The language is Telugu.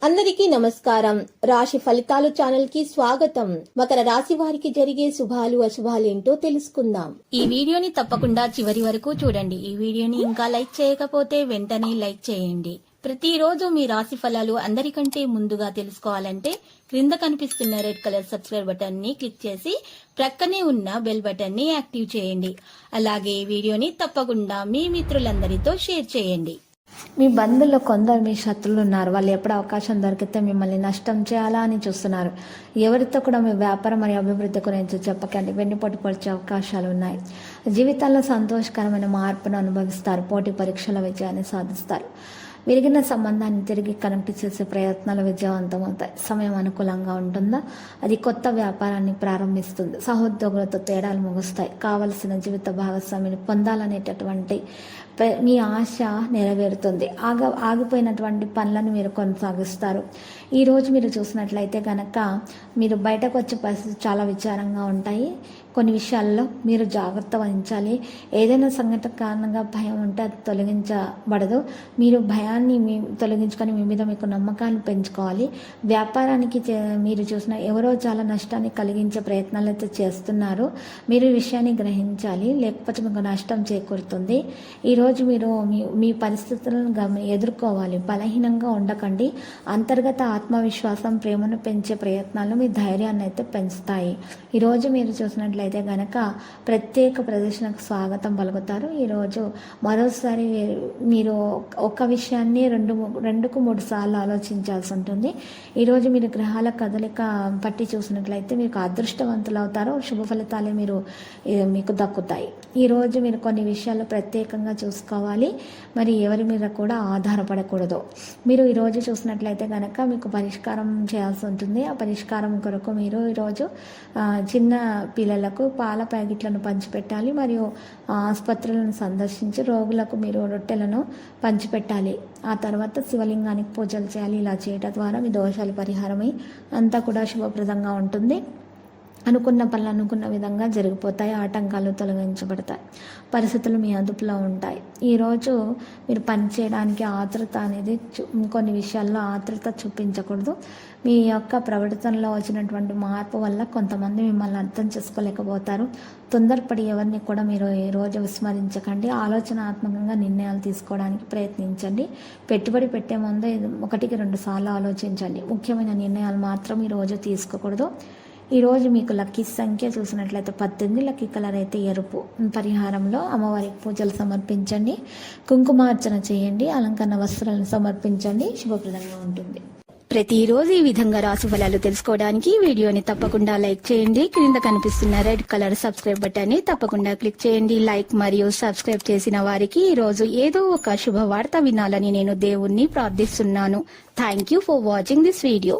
అందరికీ నమస్కారం. రాశి ఫలితాలు ఛానల్ కి స్వాగతం. మకర రాశి వారికి జరిగే శుభాలు అశుభాలు ఏంటో తెలుసుకుందాం. ఈ వీడియోని తప్పకుండా చివరి వరకు చూడండి. ఈ వీడియోని ఇంకా లైక్ చేయకపోతే వెంటనే లైక్ చేయండి. ప్రతిరోజు మీ రాశి ఫలాలు అందరికంటే ముందుగా తెలుసుకోవాలంటే క్రింద కనిపిస్తున్న రెడ్ కలర్ సబ్స్క్రైబ్ బటన్ ని క్లిక్ చేసి ప్రక్కనే ఉన్న బెల్ బటన్ ని యాక్టివ్ చేయండి. అలాగే ఈ వీడియోని తప్పకుండా మీ మిత్రులందరితో షేర్ చేయండి. మీ బంధువుల్లో కొందరు మీ శత్రువులు ఉన్నారు. వాళ్ళు ఎప్పుడు అవకాశం దొరికితే మిమ్మల్ని నష్టం చేయాలా అని చూస్తున్నారు. ఎవరితో కూడా మీ వ్యాపారం మరియు అభివృద్ధి గురించి చెప్పకండి. వెన్నుపోటు పొడిచే అవకాశాలు ఉన్నాయి. జీవితాల్లో సంతోషకరమైన మార్పును అనుభవిస్తారు. పోటీ పరీక్షల విజయాన్ని సాధిస్తారు. విరిగిన సంబంధాన్ని తిరిగి కనెక్ట్ చేసే ప్రయత్నాలు విజయవంతమవుతాయి. సమయం అనుకూలంగా ఉంటుందా? అది కొత్త వ్యాపారాన్ని ప్రారంభిస్తుంది. సహోద్యోగులతో తేడాలు ముగుస్తాయి. కావలసిన జీవిత భాగస్వామిని పొందాలనేటటువంటి మీ ఆశ నెరవేరుతుంది. ఆగిపోయినటువంటి పనులను మీరు కొనసాగిస్తారు. ఈరోజు మీరు చూసినట్లయితే గనక మీరు బయటకు వచ్చే పరిస్థితి చాలా విచారంగా ఉంటాయి. కొన్ని విషయాల్లో మీరు జాగ్రత్త వహించాలి. ఏదైనా సంఘటన కారణంగా భయం ఉంటే అది తొలగించబడదు. మీరు భయాన్ని తొలగించుకొని మీ మీద మీకు నమ్మకాన్ని పెంచుకోవాలి. వ్యాపారానికి మీరు చూసిన ఎవరో చాలా నష్టాన్ని కలిగించే ప్రయత్నాలు అయితే చేస్తున్నారు. మీరు ఈ విషయాన్ని గ్రహించాలి, లేకపోతే మీకు నష్టం చేకూరుతుంది. ఈరోజు మీరు మీ పరిస్థితులను ఎదుర్కోవాలి. బలహీనంగా ఉండకండి. అంతర్గత ఆత్మవిశ్వాసం, ప్రేమను పెంచే ప్రయత్నాలు మీ ధైర్యాన్ని అయితే పెంచుతాయి. ఈరోజు మీరు చూసినట్లయితే గనక ప్రత్యేక ప్రదర్శనకు స్వాగతం పలుకుతారు. ఈరోజు మరోసారి మీరు ఒక విషయాన్ని రెండుకు మూడు సార్లు ఆలోచించాల్సి ఉంటుంది. ఈరోజు మీరు గ్రహాల కదలిక పట్టి చూసినట్లయితే మీకు అదృష్టవంతులు అవుతారు. శుభ ఫలితాలే మీకు దక్కుతాయి. ఈరోజు మీరు కొన్ని విషయాలు ప్రత్యేకంగా చూసుకోవాలి. మరి ఎవరి మీద కూడా ఆధారపడకూడదు. మీరు ఈరోజు చూసినట్లయితే కనుక మీకు పరిష్కారం చేయాల్సి ఉంటుంది. ఆ పరిష్కారం కొరకు మీరు ఈరోజు చిన్న పిల్లలకు పాల ప్యాకెట్లను పంచిపెట్టాలి. మరియు ఆసుపత్రులను సందర్శించి రోగులకు మీరు రొట్టెలను పంచిపెట్టాలి. ఆ తర్వాత శివలింగానికి పూజలు చేయాలి. ఇలా చేయడం ద్వారా మీ దోషాలు పరిహారమై అంతా కూడా శుభప్రదంగా ఉంటుంది. అనుకున్న పనులు అనుకున్న విధంగా జరిగిపోతాయి. ఆటంకాలు తొలగించబడతాయి. పరిస్థితులు మీ అదుపులో ఉంటాయి. ఈరోజు మీరు పని చేయడానికి ఆతృత అనేది కొన్ని విషయాల్లో ఆతృత చూపించకూడదు. మీ యొక్క ప్రవర్తనలో వచ్చినటువంటి మార్పు వల్ల కొంతమంది మిమ్మల్ని అర్థం చేసుకోలేకపోతారు. తొందరపడి ఎవరిని కూడా మీరు ఈరోజు విస్మరించకండి. ఆలోచనాత్మకంగా నిర్ణయాలు తీసుకోవడానికి ప్రయత్నించండి. పెట్టుబడి పెట్టే ముందు 1-2 సార్లు ఆలోచించండి. ముఖ్యమైన నిర్ణయాలు మాత్రం ఈరోజు తీసుకోకూడదు. ఈరోజు మీకు లక్కీ సంఖ్య చూసినట్లయితే 18, లక్కీ కలర్ అయితే ఎరుపు. పరిహారంలో అమ్మవారికి పూజలు సమర్పించండి, కుంకుమార్చన చేయండి, అలంకరణ వస్త్రాలను సమర్పించండి. శుభప్రదంగా ఉంటుంది. ప్రతిరోజు ఈ విధంగా రాశి ఫలాలు తెలుసుకోవడానికి వీడియోని తప్పకుండా లైక్ చేయండి. క్రింద కనిపిస్తున్న రెడ్ కలర్ సబ్స్క్రైబ్ బటన్ ని తప్పకుండా క్లిక్ చేయండి. లైక్ మరియు సబ్స్క్రైబ్ చేసిన వారికి ఈ రోజు ఏదో ఒక శుభవార్త వినాలని నేను దేవుణ్ణి ప్రార్థిస్తున్నాను. Thank you for watching this video.